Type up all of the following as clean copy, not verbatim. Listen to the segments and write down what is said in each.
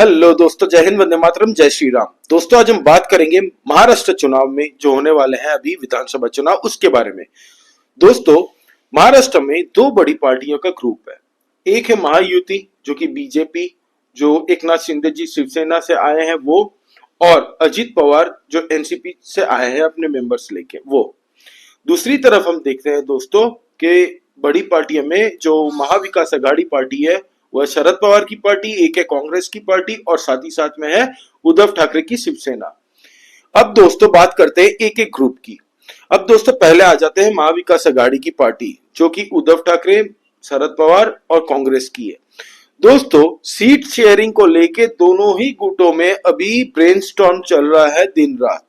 Hello दोस्तों, जय हिंद, वंदे मातरम, जय श्री राम। दोस्तों आज हम बात करेंगे महाराष्ट्र चुनाव में जो होने वाले हैं अभी विधानसभा चुनाव, उसके बारे में। दोस्तों महाराष्ट्र में दो बड़ी पार्टियों का ग्रुप है। एक है महायुति जो कि बीजेपी, जो एकनाथ शिंदे जी शिवसेना से आए हैं वो, और अजित पवार जो एनसीपी से आए हैं अपने मेंबर्स लेके वो। दूसरी तरफ हम देखते हैं दोस्तों कि बड़ी पार्टियों में जो महाविकास अघाड़ी पार्टी है वह शरद पवार की पार्टी, एक है कांग्रेस की पार्टी और साथ ही साथ में है उद्धव ठाकरे की शिवसेना। अब दोस्तों बात करते हैं एक एक ग्रुप की। अब दोस्तों पहले आ जाते हैं महाविकास अघाड़ी की पार्टी जो कि उद्धव ठाकरे, शरद पवार और कांग्रेस की है। दोस्तों सीट शेयरिंग को लेके दोनों ही गुटों में अभी ब्रेनस्टॉर्म चल रहा है दिन रात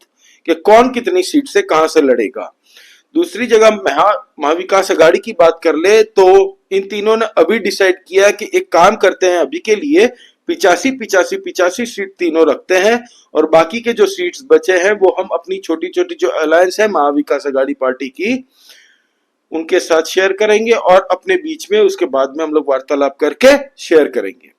कि कौन कितनी सीट से कहां से लड़ेगा। दूसरी जगह महाविकास अघाड़ी की बात कर ले तो इन तीनों ने अभी डिसाइड किया कि एक काम करते हैं, अभी के लिए 85 सीट तीनों रखते हैं और बाकी के जो सीट्स बचे हैं वो हम अपनी छोटी छोटी जो अलायंस है महाविकास अघाड़ी पार्टी की उनके साथ शेयर करेंगे और अपने बीच में उसके बाद में हम लोग वार्तालाप करके शेयर करेंगे।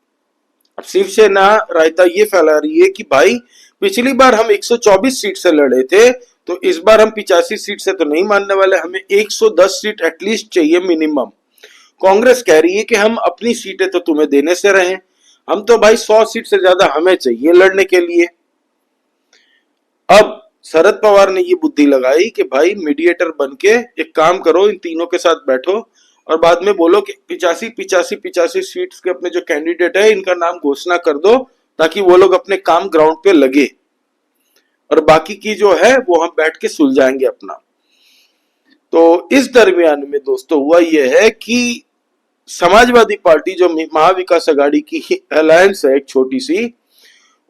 अब शिवसेना रायता ये फैला रही है कि भाई पिछली बार हम 124 सीट से लड़े थे तो इस बार हम 85 सीट से तो नहीं मानने वाले, हमें 110 सीट एटलीस्ट चाहिए मिनिमम। कांग्रेस कह रही है कि हम अपनी सीटें तो तुम्हें देने से रहे, हम तो भाई 100 सीट से ज्यादा हमें चाहिए लड़ने के लिए। अब शरद पवार ने ये बुद्धि लगाई कि भाई मीडिएटर बन के एक काम करो, इन तीनों के साथ बैठो और बाद में बोलो कि 85 सीट्स के अपने जो कैंडिडेट है इनका नाम घोषणा कर दो ताकि वो लोग अपने काम ग्राउंड पे लगे और बाकी की जो है वो हम बैठ के सुलझाएंगे अपना। तो इस दरमियान में दोस्तों हुआ यह है कि समाजवादी पार्टी जो महाविकास अघाड़ी की अलायंस है एक छोटी सी,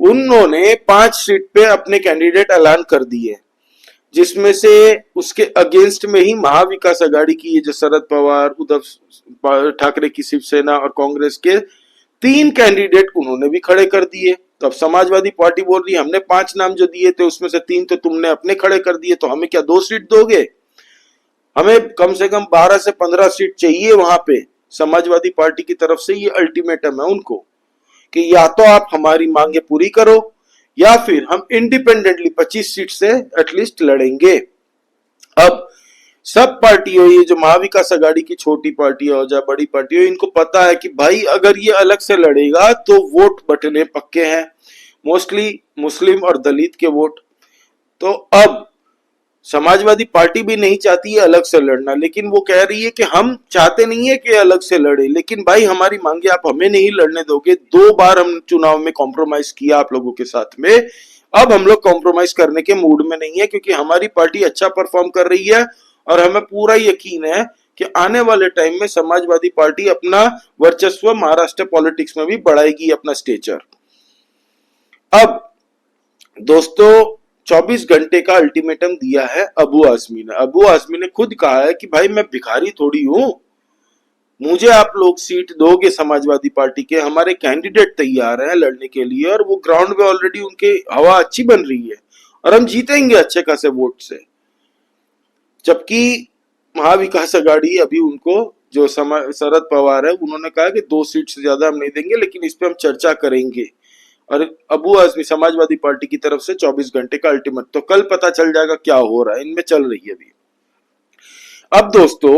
उन्होंने 5 सीट पे अपने कैंडिडेट ऐलान कर दिए, जिसमें से उसके अगेंस्ट में ही महाविकास अघाड़ी की ये जो शरद पवार, उद्धव ठाकरे की शिवसेना और कांग्रेस के 3 कैंडिडेट उन्होंने भी खड़े कर दिए। तो अब समाजवादी पार्टी बोल रही है हमने 5 नाम जो दिए थे उसमें से 3 तो तुमने अपने खड़े कर दिए, तो हमें क्या 2 सीट दोगे? हमें कम से कम 12 से 15 सीट चाहिए। वहां पे समाजवादी पार्टी की तरफ से ये अल्टीमेटम है उनको कि या तो आप हमारी मांगे पूरी करो या फिर हम इंडिपेंडेंटली 25 सीट से एटलीस्ट लड़ेंगे। अब सब पार्टियों, ये जो महाविकास अघाड़ी की छोटी पार्टी हो या बड़ी पार्टी हो, इनको पता है कि भाई अगर ये अलग से लड़ेगा तो वोट बटने पक्के हैं, मोस्टली मुस्लिम और दलित के वोट। तो अब समाजवादी पार्टी भी नहीं चाहती है अलग से लड़ना, लेकिन वो कह रही है कि हम चाहते नहीं है कि अलग से लड़े, लेकिन भाई हमारी मांगे आप हमें नहीं लड़ने दोगे। 2 बार हम चुनाव में कॉम्प्रोमाइज किया आप लोगों के साथ में, अब हम लोग कॉम्प्रोमाइज करने के मूड में नहीं है क्योंकि हमारी पार्टी अच्छा परफॉर्म कर रही है और हमें पूरा यकीन है कि आने वाले टाइम में समाजवादी पार्टी अपना वर्चस्व महाराष्ट्र पॉलिटिक्स में भी बढ़ाएगी, अपना स्टेचर। अब दोस्तों 24 घंटे का अल्टीमेटम दिया है अबू आजमी ने। अबू आजमी ने खुद कहा है कि भाई मैं भिखारी थोड़ी हूं, मुझे आप लोग सीट दोगे समाजवादी पार्टी के, हमारे कैंडिडेट तैयार हैं लड़ने के लिए और वो ग्राउंड में ऑलरेडी उनके हवा अच्छी बन रही है और हम जीतेंगे अच्छे खासे वोट से। जबकि महाविकास अघाड़ी अभी उनको जो शरद पवार है उन्होंने कहा कि 2 सीट से ज्यादा हम नहीं देंगे, लेकिन इस पे हम चर्चा करेंगे। और अबू आजमी समाजवादी पार्टी की तरफ से 24 घंटे का अल्टीमेट, तो कल पता चल जाएगा क्या हो रहा है, इनमें चल रही है अभी। अब दोस्तों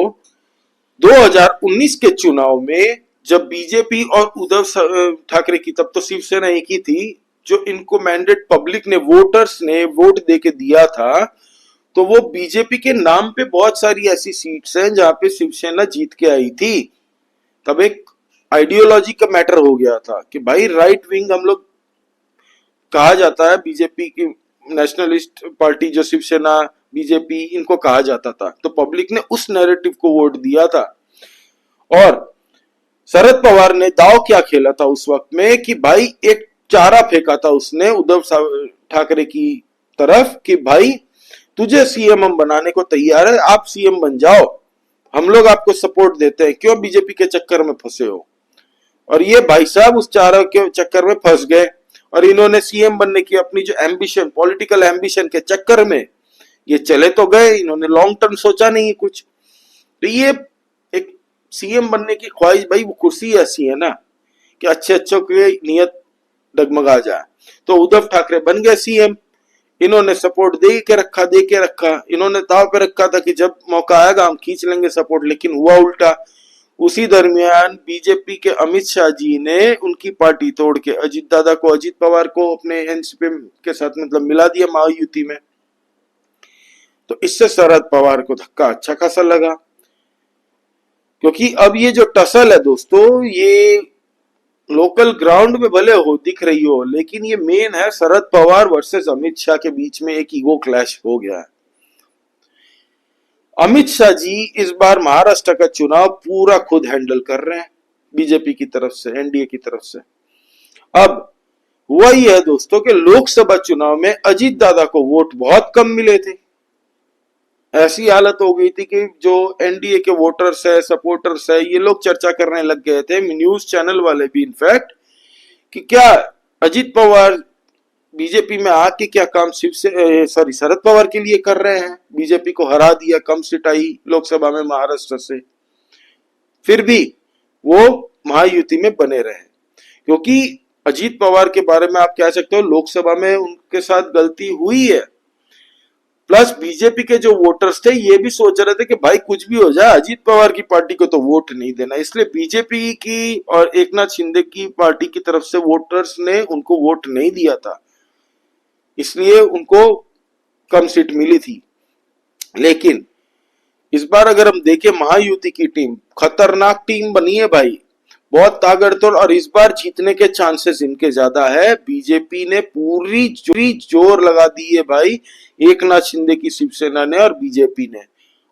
2019 के चुनाव में जब बीजेपी और उद्धव ठाकरे की, तब तो शिवसेना एक ही थी, जो इनको मैंडेट पब्लिक ने, वोटर्स ने वोट देके दिया था, तो वो बीजेपी के नाम पे बहुत सारी ऐसी सीट्स हैं जहां पे शिवसेना जीत के आई थी। तब एक आइडियोलॉजी का मैटर हो गया था कि भाई राइट विंग हम लोग कहा जाता है, बीजेपी की नेशनलिस्ट पार्टी जो शिवसेना बीजेपी इनको कहा जाता था, तो पब्लिक ने उस नैरेटिव को वोट दिया था। और शरद पवार ने दाव क्या खेला था उस वक्त में कि भाई एक चारा फेंका था उसने उद्धव ठाकरे की तरफ कि भाई तुझे सीएम हम बनाने को तैयार है, आप सीएम बन जाओ, हम लोग आपको सपोर्ट देते हैं, क्यों बीजेपी के चक्कर में फंसे हो। और ये भाई साहब उस चारा के चक्कर में फंस गए और इन्होंने सीएम बनने की अपनी जो एम्बिशन, पॉलिटिकल एम्बिशन के चक्कर में ये चले तो गए, इन्होंने लॉन्ग टर्म सोचा नहीं कुछ। तो ये एक सीएम बनने की ख्वाहिश, भाई वो कुर्सी ऐसी है ना कि अच्छे अच्छों की नियत डगमगा जाए। तो उद्धव ठाकरे बन गए सीएम। इन्होंने सपोर्ट दे के रखा, इन्होंने दाव पे रखा था कि जब मौका आएगा हम खींच लेंगे सपोर्ट, लेकिन हुआ उल्टा। उसी दरमियान बीजेपी के अमित शाह जी ने उनकी पार्टी तोड़ के अजीत दादा को, अजीत पवार को अपने एनसीपी के साथ मतलब मिला दिया महायुति में। तो इससे शरद पवार को धक्का अच्छा खासा लगा, क्योंकि अब ये जो टसल है दोस्तों, ये लोकल ग्राउंड में भले हो दिख रही हो, लेकिन ये मेन है शरद पवार वर्सेस अमित शाह के बीच में एक ईगो क्लैश हो गया है। अमित शाह जी इस बार महाराष्ट्र का चुनाव पूरा खुद हैंडल कर रहे हैं, बीजेपी की तरफ से, एनडीए की तरफ से। अब हुआ ही है दोस्तों कि लोकसभा चुनाव में अजीत दादा को वोट बहुत कम मिले थे। ऐसी हालत हो गई थी कि जो एनडीए के वोटर्स है, सपोर्टर्स है, ये लोग चर्चा करने लग गए थे, न्यूज चैनल वाले भी इनफैक्ट, कि क्या अजीत पवार बीजेपी में आके क्या काम शरद पवार के लिए कर रहे हैं। बीजेपी को हरा दिया, कम सीट आई लोकसभा में महाराष्ट्र से, फिर भी वो महायुति में बने रहे, क्योंकि अजीत पवार के बारे में आप कह सकते हो लोकसभा में उनके साथ गलती हुई है। प्लस बीजेपी के जो वोटर्स थे ये भी सोच रहे थे कि भाई कुछ भी हो जाए अजीत पवार की पार्टी को तो वोट नहीं देना, इसलिए बीजेपी की और एकनाथ शिंदे की पार्टी की तरफ से वोटर्स ने उनको वोट नहीं दिया था, इसलिए उनको कम सीट मिली थी। लेकिन इस बार अगर हम देखें महायुति की टीम खतरनाक टीम बनी है भाई, बहुत ताबड़तोड़, और इस बार जीतने के चांसेस इनके ज्यादा है। बीजेपी ने पूरी जोर लगा दी है भाई, एकनाथ शिंदे की शिवसेना ने और बीजेपी ने,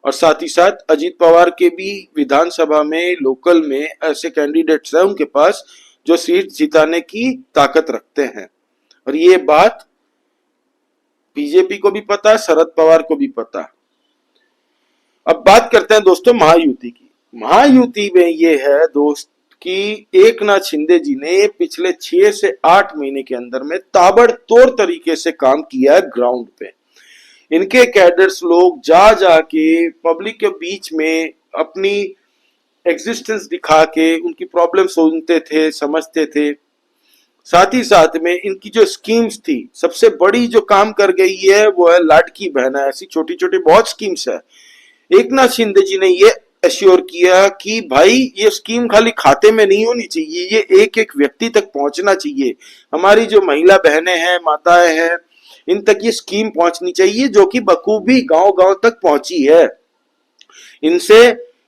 और साथ ही साथ अजीत पवार के भी विधानसभा में, लोकल में ऐसे कैंडिडेट्स हैं उनके पास जो सीट जिताने की ताकत रखते हैं, और ये बात बीजेपी को भी पता है, शरद पवार को भी पता है। अब बात करते हैं दोस्तों महायुति की। महायुति में ये है दोस्त कि एकनाथ शिंदे जी ने पिछले 6 से 8 महीने के अंदर में ताबड़तोड़ तरीके से काम किया है ग्राउंड पे। इनके कैडर्स लोग जा जाके पब्लिक के बीच में अपनी एग्जिस्टेंस दिखा के उनकी प्रॉब्लम सुनते थे, समझते थे। साथ ही साथ में इनकी जो स्कीम्स थी, सबसे बड़ी जो काम कर गई है वो है लाडकी बहन। ऐसी छोटी छोटी बहुत स्कीम्स है। एकनाथ शिंदे जी ने ये एश्योर किया कि भाई ये स्कीम खाली खाते में नहीं होनी चाहिए, ये एक एक व्यक्ति तक पहुंचना चाहिए। हमारी जो महिला बहनें हैं, माताएं हैं, इन तक ये स्कीम पहुंचनी चाहिए, जो कि बखूबी गांव गांव तक पहुंची है। इनसे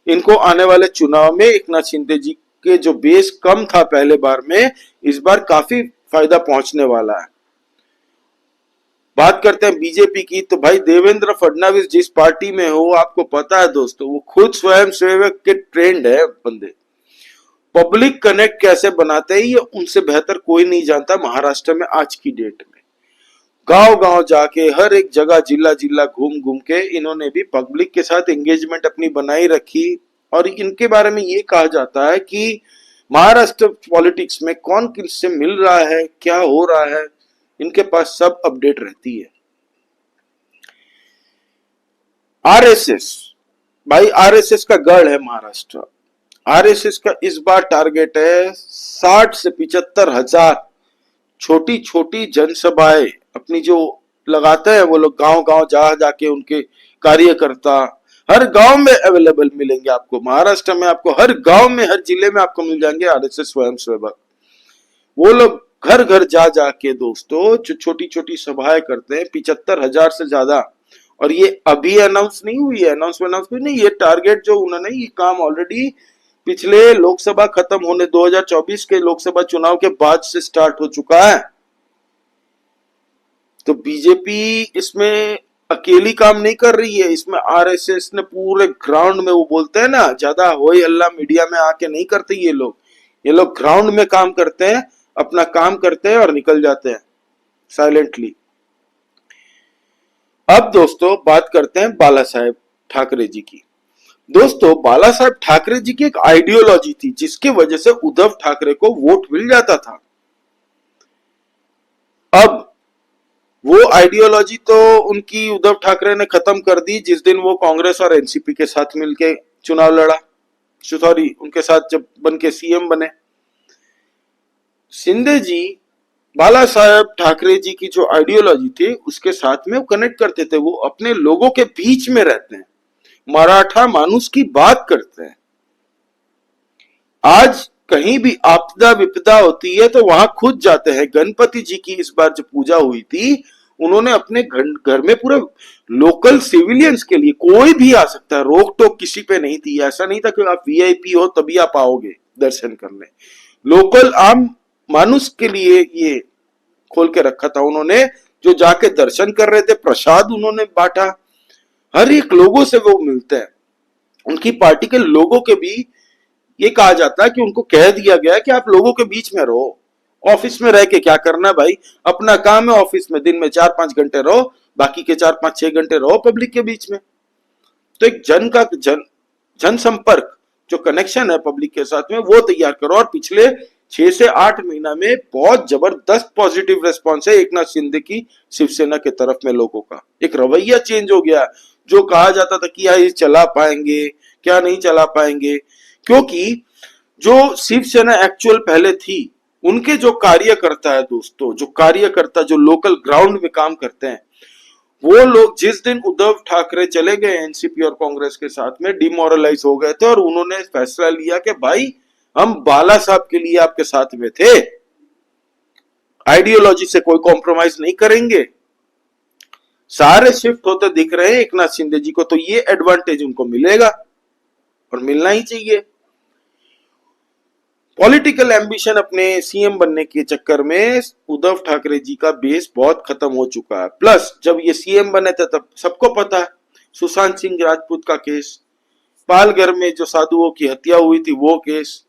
इनको आने वाले चुनाव में एकनाथ शिंदे जी के जो बेस कम था पहले बार में, इस बार काफी फायदा पहुंचने वाला है। बात करते हैं बीजेपी की, तो भाई देवेंद्र फडणवीस जिस पार्टी में हो, आपको पता है दोस्तों, वो खुद स्वयं सेवक के ट्रेंड है बंदे। पब्लिक कनेक्ट कैसे बनाते हैं ये उनसे बेहतर कोई नहीं जानता महाराष्ट्र में आज की डेट में। गांव गांव जाके हर एक जगह जिला जिला घूम घूम के इन्होंने भी पब्लिक के साथ एंगेजमेंट अपनी बनाई रखी। और इनके बारे में ये कहा जाता है कि महाराष्ट्र पॉलिटिक्स में कौन किससे मिल रहा है, क्या हो रहा है, इनके पास सब अपडेट रहती है। आरएसएस, भाई आरएसएस का गढ़ है महाराष्ट्र। आरएसएस का इस बार टारगेट है 60 से 75 हजार छोटी छोटी जनसभाएं अपनी जो लगाते हैं वो लोग, गांव गांव जा जाके उनके कार्यकर्ता हर गांव में अवेलेबल मिलेंगे आपको। महाराष्ट्र में आपको हर गांव में, हर जिले में आपको मिल जाएंगे आरएसएस स्वयंसेवक। वो लोग घर घर जा जाके दोस्तों छोटी छोटी सभाएं करते हैं, 75,000 से ज्यादा। और ये अभी अनाउंस नहीं हुई है, अनाउंस नहीं, ये टारगेट जो उन्होंने, ये काम ऑलरेडी पिछले लोकसभा खत्म होने 2024 के लोकसभा चुनाव के बाद से स्टार्ट हो चुका है। तो बीजेपी इसमें अकेली काम नहीं कर रही है, इसमें आरएसएस ने पूरे ग्राउंड में, वो बोलते हैं ना ज्यादा होई हल्ला मीडिया में आके नहीं करते ये लोग ग्राउंड में काम करते हैं, अपना काम करते हैं और निकल जाते हैं साइलेंटली। अब दोस्तों बात करते हैं बाला साहेब ठाकरे जी की। दोस्तों बाला साहेब ठाकरे जी की एक आइडियोलॉजी थी जिसकी वजह से उद्धव ठाकरे को वोट मिल जाता था। अब वो आइडियोलॉजी तो उनकी उद्धव ठाकरे ने खत्म कर दी जिस दिन वो कांग्रेस और एनसीपी के साथ मिलके चुनाव लड़ा, सॉरी उनके साथ जब बन के सीएम बने। शिंदे जी बाला साहेब ठाकरे जी की जो आइडियोलॉजी थी उसके साथ में वो कनेक्ट करते थे। वो अपने लोगों के बीच में रहते हैं, मराठा मानुस की बात करते हैं। आज कहीं भी आपदा विपदा होती है तो वहां खुद जाते हैं। गणपति जी की इस बार जो पूजा हुई थी, उन्होंने अपने घर में पूरे लोकल सिविलियंस के लिए, कोई भी आ सकता है, रोक टोक किसी पे नहीं थी। ऐसा नहीं था कि आप वीआईपी हो तभी आप आओगे दर्शन करने। लोकल आम मानुस के लिए ये खोल के रखा था उन्होंने, जो जाके दर्शन कर रहे थे, प्रसाद उन्होंने बांटा। हर एक लोगों से वो मिलते हैं। उनकी पार्टी के लोगों के भी ये कहा जाता है कि उनको कह दिया गया है कि आप लोगों के बीच में रहो। ऑफिस में रह के क्या करना है भाई, अपना काम है ऑफिस में, दिन में 4-5 घंटे रहो, बाकी के 4-5-6 घंटे रहो पब्लिक के बीच में। तो एक जनसंपर्क जो कनेक्शन है पब्लिक के साथ में वो तैयार करो। और पिछले 6 से 8 महीना में बहुत जबरदस्त पॉजिटिव रेस्पॉन्स है एकनाथ शिंदे की शिवसेना के तरफ में। लोगों का एक रवैया चेंज हो गया। जो कहा जाता था कि ये चला पाएंगे, क्या नहीं चला पाएंगे, क्योंकि जो शिवसेना एक्चुअल पहले थी, उनके जो कार्यकर्ता है दोस्तों, जो कार्यकर्ता जो लोकल ग्राउंड में काम करते हैं, वो लोग जिस दिन उद्धव ठाकरे चले गए एनसीपी और कांग्रेस के साथ में, डिमोरलाइज हो गए थे और उन्होंने फैसला लिया कि भाई हम बाला साहब के लिए आपके साथ में थे, आइडियोलॉजी से कोई कॉम्प्रोमाइज नहीं करेंगे। सारे शिफ्ट होते दिख रहे हैं एकनाथ शिंदे जी को, तो ये एडवांटेज उनको मिलेगा और मिलना ही चाहिए। पॉलिटिकल एम्बिशन अपने सीएम बनने के चक्कर में उद्धव ठाकरे जी का बेस बहुत खत्म हो चुका है। प्लस जब ये सीएम बने थे तब सबको पता है सुशांत सिंह राजपूत का केस, पालघर में जो साधुओं की हत्या हुई थी वो केस,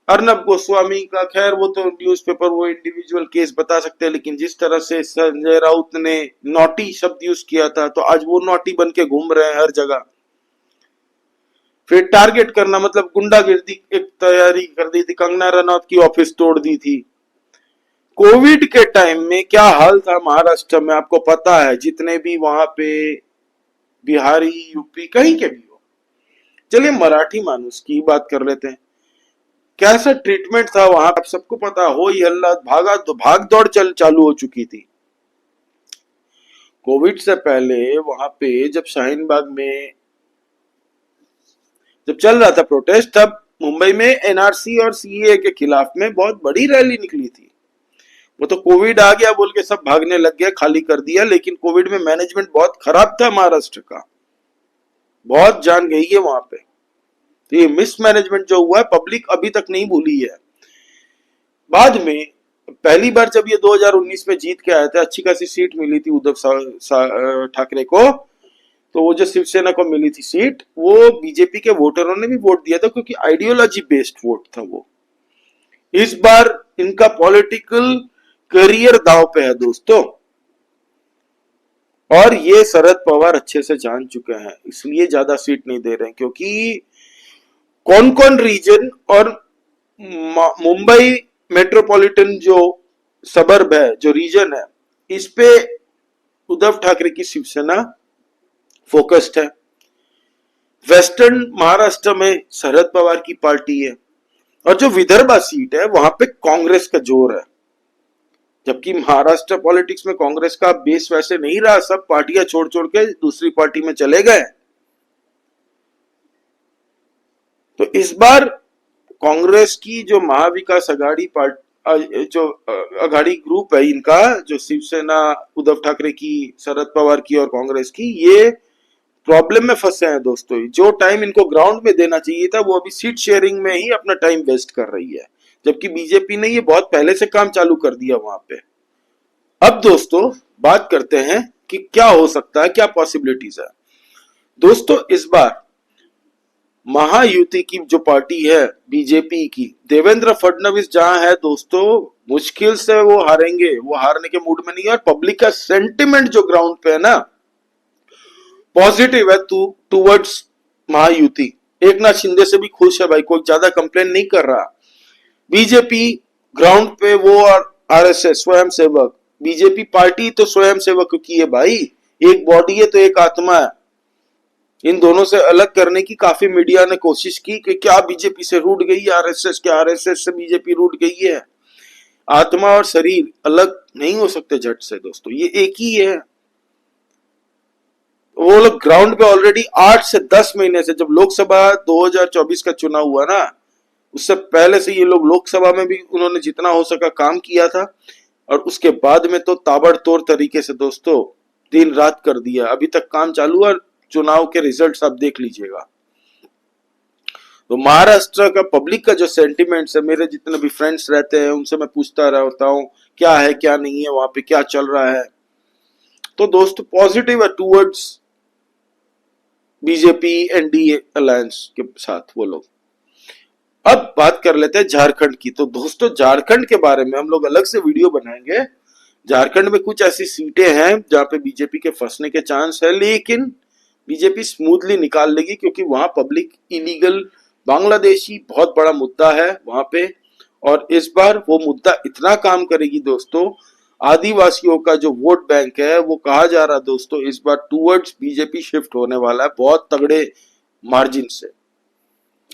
अर्नब गोस्वामी का, खैर वो तो न्यूज़पेपर वो इंडिविजुअल केस बता सकते हैं, लेकिन जिस तरह से संजय राउत ने नॉटी शब्द यूज किया था, तो आज वो नॉटी बन के घूम रहे हैं हर जगह। फिर टारगेट करना मतलब गुंडागिर्दी एक तैयारी कर दी थी, कंगना रनौत की ऑफिस तोड़ दी थी। कोविड के टाइम में क्या हाल था महाराष्ट्र में आपको पता है, जितने भी वहां पे बिहारी यूपी कहीं के भी हो। चलिए मराठी मानुस की बात कर लेते हैं, कैसा ट्रीटमेंट था वहां, आप सबको पता हो ही हल्ला, भाग दौड़ चालू हो चुकी थी। कोविड से पहले वहां पे जब शाहीन बाग में जब चल रहा था प्रोटेस्ट, तब मुंबई में एनआरसी और सीए के खिलाफ में बहुत बड़ी रैली निकली थी। वो तो कोविड आ गया बोल के सब भागने लग गया, खाली कर दिया, लेकिन कोविड में मैनेजमेंट बहुत खराब था महाराष्ट्र का, बहुत जान गई है वहां पे। तो ये मिसमैनेजमेंट जो हुआ है पब्लिक अभी तक नहीं भूली है। बाद में पहली बार जब ये 2019 में जीत के आए थे, अच्छी खासी सीट मिली थी उद्धव ठाकरे को, तो वो जो शिवसेना को मिली थी सीट, वो बीजेपी के वोटरों ने भी वोट दिया था, क्योंकि आइडियोलॉजी बेस्ड वोट था वो। इस बार इनका पॉलिटिकल करियर दांव पे है दोस्तों, और ये शरद पवार अच्छे से जान चुके हैं, इसलिए ज्यादा सीट नहीं दे रहे हैं। क्योंकि कौन कौन रीजन और मुंबई मेट्रोपॉलिटन जो सबर्ब है, जो रीजन है, इस पे उद्धव ठाकरे की शिवसेना फोकस्ड है। वेस्टर्न महाराष्ट्र में शरद पवार की पार्टी है, और जो विदर्भा सीट है वहां पे कांग्रेस का जोर है। जबकि महाराष्ट्र पॉलिटिक्स में कांग्रेस का बेस वैसे नहीं रहा, सब पार्टियां छोड़ छोड़ के दूसरी पार्टी में चले गए। तो इस बार कांग्रेस की जो महाविकास अघाड़ी पार्टी, जो अघाड़ी ग्रुप है इनका, जो शिवसेना उद्धव ठाकरे की, शरद पवार की और कांग्रेस की, ये प्रॉब्लम में फंसे हैं दोस्तों। जो टाइम इनको ग्राउंड में देना चाहिए था, वो अभी सीट शेयरिंग में ही अपना टाइम वेस्ट कर रही है, जबकि बीजेपी ने ये बहुत पहले से काम चालू कर दिया वहां पे। अब दोस्तों बात करते हैं कि क्या हो सकता है, क्या पॉसिबिलिटीज है। दोस्तों इस बार महायुति की जो पार्टी है बीजेपी की, देवेंद्र फडणवीस जहां है दोस्तों, मुश्किल से वो हारेंगे, वो हारने के मूड में नहीं है। और पब्लिक का सेंटिमेंट जो ग्राउंड पे है ना, पॉजिटिव है टूवर्ड्स महायुति। एकनाथ शिंदे से भी खुश है भाई, कोई ज्यादा कंप्लेन नहीं कर रहा। बीजेपी ग्राउंड पे वो और आरएसएस स्वयं सेवक, बीजेपी पार्टी तो स्वयं सेवक की है भाई, एक बॉडी है तो एक आत्मा है। इन दोनों से अलग करने की काफी मीडिया ने कोशिश की कि क्या बीजेपी से रूठ गई आरएसएस, क्या आरएसएस से बीजेपी रूठ गई है। आत्मा और शरीर अलग नहीं हो सकते झट से दोस्तों, ये एक ही है। वो लोग ग्राउंड पे ऑलरेडी 8 से 10 महीने से, जब लोकसभा 2024 का चुनाव हुआ ना, उससे पहले से ये लोग लोकसभा में भी उन्होंने जितना हो सका काम किया था, और उसके बाद में तो ताबड़तोड़ तरीके से दोस्तों दिन रात कर दिया। अभी तक काम चालू है, चुनाव के रिजल्ट्स आप देख लीजिएगा। तो महाराष्ट्र का पब्लिक का जो सेंटिमेंट्स है, मेरे जितने भी फ्रेंड्स रहते हैं उनसे मैं पूछता रहता हूँ क्या है क्या नहीं है, वहां पे क्या चल रहा है। तो दोस्तों पॉजिटिव है टूवर्ड्स बीजेपी एनडीए अलायंस के साथ वो लोग। अब बात कर लेते हैं झारखंड की। तो दोस्तों झारखंड के बारे में हम लोग अलग से वीडियो बनाएंगे। झारखंड में कुछ ऐसी सीटें हैं जहां पे बीजेपी के फंसने के चांस है, लेकिन बीजेपी स्मूथली निकाल लेगी, क्योंकि वहां पब्लिक इलीगल बांग्लादेशी बहुत बड़ा मुद्दा है वहां पे। और इस बार वो मुद्दा इतना काम करेगी दोस्तों, आदिवासियों का जो वोट बैंक है वो कहा जा रहा है दोस्तों इस बार टूवर्ड्स बीजेपी शिफ्ट होने वाला है बहुत तगड़े मार्जिन से।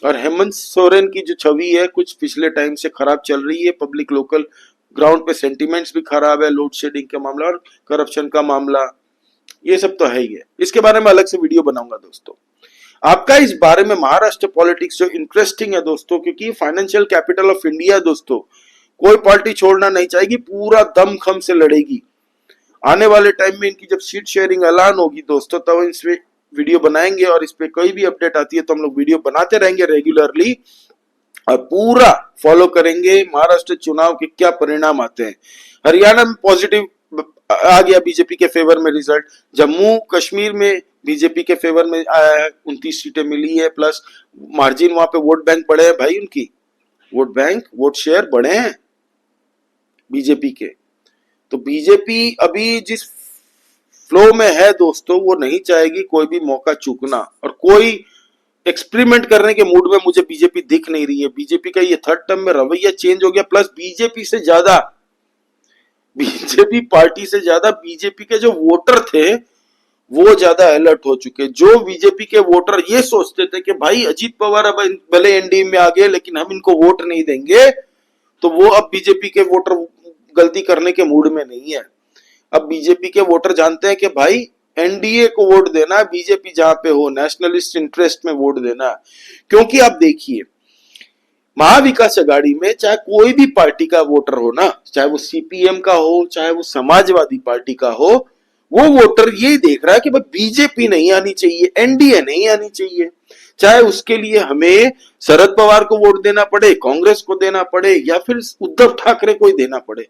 और हेमंत सोरेन की जो छवि है कुछ पिछले टाइम से खराब चल रही है, पब्लिक लोकल ग्राउंड पे सेंटिमेंट्स भी खराब है, लोड शेडिंग का मामला और करप्शन का मामला, ये सब तो है ही है। इसके बारे में अलग से वीडियो बनाऊंगा दोस्तों। आपका इस बारे में महाराष्ट्र पॉलिटिक्स जो इंटरेस्टिंग है दोस्तों, क्योंकि फाइनेंशियल कैपिटल ऑफ इंडिया दोस्तों, कोई पार्टी छोड़ना नहीं चाहेगी, पूरा दम खम से लड़ेगी। आने वाले टाइम में इनकी जब सीट शेयरिंग ऐलान होगी दोस्तों, तब इस पे वीडियो बनाएंगे, और इस पे कोई भी अपडेट आती है तो हम लोग वीडियो बनाते रहेंगे रेगुलरली, और पूरा फॉलो करेंगे महाराष्ट्र चुनाव के क्या परिणाम आते हैं। हरियाणा में पॉजिटिव आ गया बीजेपी के फेवर में रिजल्ट, जम्मू कश्मीर में बीजेपी के फेवर में आया है, 29 सीटें मिली है, प्लस मार्जिन वहां पे वोट बैंक बढ़े हैं भाई, उनकी वोट बैंक वोट शेयर बढ़े हैं बीजेपी के। तो बीजेपी अभी जिस फ्लो में है दोस्तों, वो नहीं चाहेगी कोई भी मौका चूकना, और कोई एक्सपेरिमेंट करने के मूड में मुझे बीजेपी दिख नहीं रही है। बीजेपी का ये थर्ड टर्म में रवैया चेंज हो गया, प्लस बीजेपी पार्टी से ज्यादा बीजेपी के जो वोटर थे वो ज्यादा अलर्ट हो चुके। जो बीजेपी के वोटर ये सोचते थे कि भाई अजीत पवार अब भले एनडीए में आ गए लेकिन हम इनको वोट नहीं देंगे, तो वो अब बीजेपी के वोटर गलती करने के मूड में नहीं है। अब बीजेपी के वोटर जानते हैं कि भाई एनडीए को वोट देना है, बीजेपी जहां पे हो नेशनलिस्ट इंटरेस्ट में वोट देना है। क्योंकि आप देखिए महाविकास अघाड़ी में चाहे कोई भी पार्टी का वोटर हो ना, चाहे वो सीपीएम का हो चाहे वो समाजवादी पार्टी का हो, वो वोटर ये देख रहा है कि भाई बीजेपी नहीं आनी चाहिए, एनडीए नहीं आनी चाहिए। चाहे उसके लिए हमें शरद पवार को वोट देना पड़े, कांग्रेस को देना पड़े, या फिर उद्धव ठाकरे को ही देना पड़े।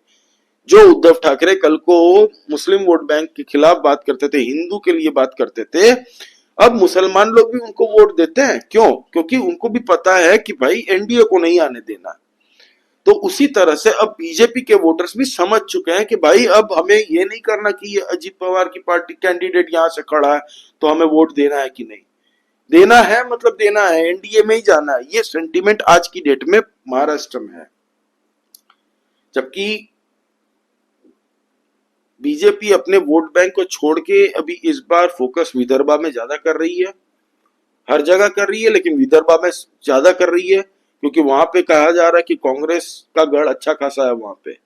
जो उद्धव ठाकरे कल को मुस्लिम वोट बैंक के खिलाफ बात करते थे, हिंदू के लिए बात करते थे, अब मुसलमान लोग भी उनको वोट देते हैं। क्यों? क्योंकि उनको भी पता है कि भाई एनडीए को नहीं आने देना। तो उसी तरह से अब बीजेपी के वोटर्स भी समझ चुके हैं कि भाई अब हमें ये नहीं करना कि ये अजीत पवार की पार्टी कैंडिडेट यहां से खड़ा है तो हमें वोट देना है कि नहीं देना है, मतलब देना है, एनडीए में ही जाना है। ये सेंटीमेंट आज की डेट में महाराष्ट्र में है। जबकि बीजेपी अपने वोट बैंक को छोड़ के अभी इस बार फोकस विदर्भा में ज्यादा कर रही है। हर जगह कर रही है लेकिन विदर्भा में ज्यादा कर रही है, क्योंकि वहां पे कहा जा रहा है कि कांग्रेस का गढ़ अच्छा खासा है वहां पे,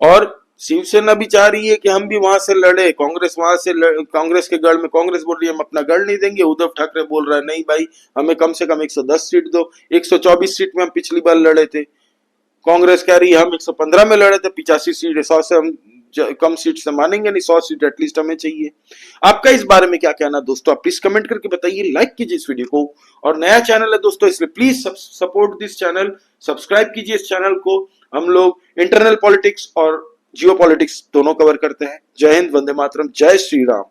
और शिवसेना भी चाह रही है कि हम भी वहां से लड़े, कांग्रेस वहां से कांग्रेस के गढ़ में, कांग्रेस बोल रही है हम अपना गढ़ नहीं देंगे, उद्धव ठाकरे बोल रहा है नहीं भाई हमें कम से कम 110 सीट दो। 124 सीट में हम पिछली बार लड़े थे, कांग्रेस कह रही है हम 115 में लड़े थे, 85 सीट, 100 से हम कम सीट से मानेंगे नहीं, 100 सीट एटलीस्ट हमें चाहिए। आपका इस बारे में क्या कहना दोस्तों, आप प्लीज कमेंट करके बताइए, लाइक कीजिए इस वीडियो को, और नया चैनल है दोस्तों इसलिए please support this channel, subscribe कीजिए इस चैनल को। हम लोग इंटरनल पॉलिटिक्स और जियो पॉलिटिक्स दोनों कवर करते हैं। जय हिंद, वंदे मातरम, जय श्री राम।